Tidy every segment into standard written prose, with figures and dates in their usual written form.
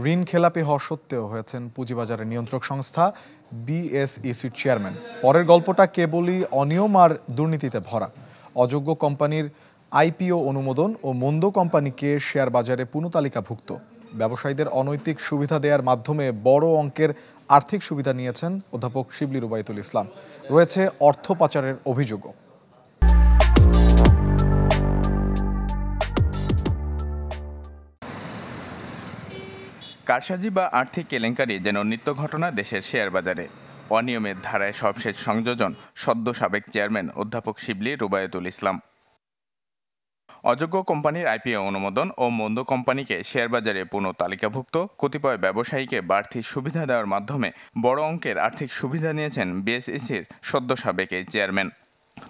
ঋণ খেলাপি হওয়া সত্ত্বেও হয়েছেন পুঁজিবাজারের নিয়ন্ত্রক সংস্থা বিএসইসির চেয়ারম্যান। পরের গল্পটা কেবলই অনিয়ম আর দুর্নীতিতে ভরা। অযোগ্য কোম্পানির আইপিও অনুমোদন ও মন্দ কোম্পানিকে শেয়ার বাজারে পুনঃতালিকাভুক্ত। ব্যবসায়ীদের অনৈতিক সুবিধা দেওয়ার মাধ্যমে বড় অঙ্কের আর্থিক সুবিধা নিয়েছেন অধ্যাপক শিবলী রুবাইতুল ইসলাম। রয়েছে অর্থ পাচারের অভিযোগও। কারসাজি বা আর্থিক কেলেঙ্কারি যেন নিত্য ঘটনা দেশের শেয়ার বাজারে। অনিয়মের ধারায় সবশেষ সংযোজন সদ্য সাবেক চেয়ারম্যান অধ্যাপক শিবলী রুবাইতুল ইসলাম। অযোগ্য কোম্পানির আইপিও অনুমোদন ও মন্দ কোম্পানিকে শেয়ার বাজারে পুনঃ তালিকাভুক্ত, কতিপয় ব্যবসায়ীকে বাড়তি সুবিধা দেওয়ার মাধ্যমে বড় অঙ্কের আর্থিক সুবিধা নিয়েছেন বিএসইসির সদ্য সাবেক এই চেয়ারম্যান।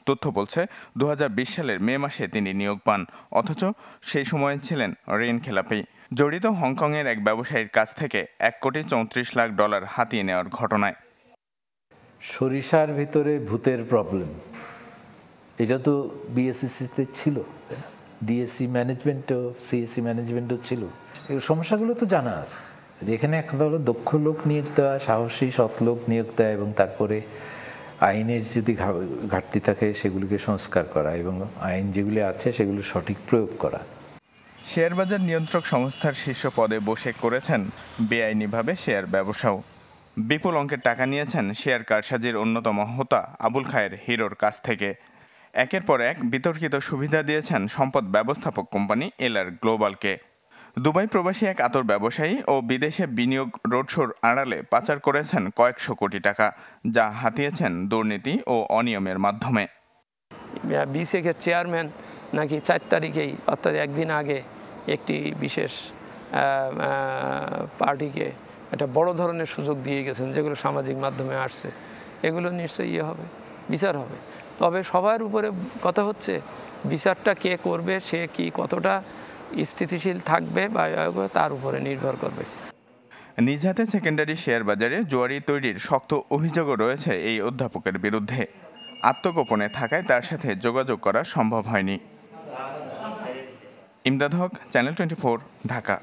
তথ্য বলছে 2020 সালের মে মাসে তিনি নিয়োগ পান, অথচ সেই সময়ে ছিলেন ঋণ খেলাপি। জড়িত হংকংয়ের এক ব্যবসায়ীর কাছ থেকে $1,34,00,000 হাতিয়ে নেওয়ার ঘটনায়। সরিষার ভিতরে ভূতের প্রবলেম, এটা তো বিএসইসিতে ছিল, ডিএসসি ম্যানেজমেন্টও সিএসসি ম্যানেজমেন্টও ছিল। এই সমস্যাগুলো তো জানা আছে। যেখানে একটা হলো দক্ষ লোক নিয়োগ দেওয়া, সাহসী সৎ লোক নিয়োগ দেওয়া, এবং তারপরে আইনের যদি ঘাটতি থাকে সেগুলিকে সংস্কার করা, এবং আইন যেগুলি আছে সেগুলো সঠিক প্রয়োগ করা। শেয়ারবাজার নিয়ন্ত্রক সংস্থার শীর্ষ পদে বসে করেছেন বেআইনিভাবে শেয়ার ব্যবসাও। বিপুল অঙ্কের টাকা নিয়েছেন শেয়ার কারসাজির অন্যতম হোতা আবুল খায়ের হিরোর কাছ থেকে। একের পর এক বিতর্কিত সুবিধা দিয়েছেন সম্পদ ব্যবস্থাপক কোম্পানি এলআর গ্লোবালকে। দুবাই প্রবাসী এক আতর ব্যবসায়ী ও বিদেশে বিনিয়োগ রোডশোর আড়ালে পাচার করেছেন কয়েকশো কোটি টাকা, যা হাতিয়েছেন দুর্নীতি ও অনিয়মের মাধ্যমে। বিসিকের চেয়ারম্যান নাকি 4 তারিখেই, অর্থাৎ একদিন আগে, একটি বিশেষ পার্টিকে একটা বড় ধরনের সুযোগ দিয়ে গেছেন, যেগুলো সামাজিক মাধ্যমে আসছে। এগুলো নিশ্চয়ই হবে, বিচার হবে। তবে সবার উপরে কথা হচ্ছে বিচারটা কে করবে, সে কি কতটা স্থিতিশীল থাকবে বা তার উপরে নির্ভর করবে। নিজ হাতে সেকেন্ডারি শেয়ার বাজারে জুয়ারি তৈরির শক্ত অভিযোগও রয়েছে এই অধ্যাপকের বিরুদ্ধে। আত্মগোপনে থাকায় তার সাথে যোগাযোগ করা সম্ভব হয়নি। ইমদাদ হক, চ্যানেল 24, ঢাকা।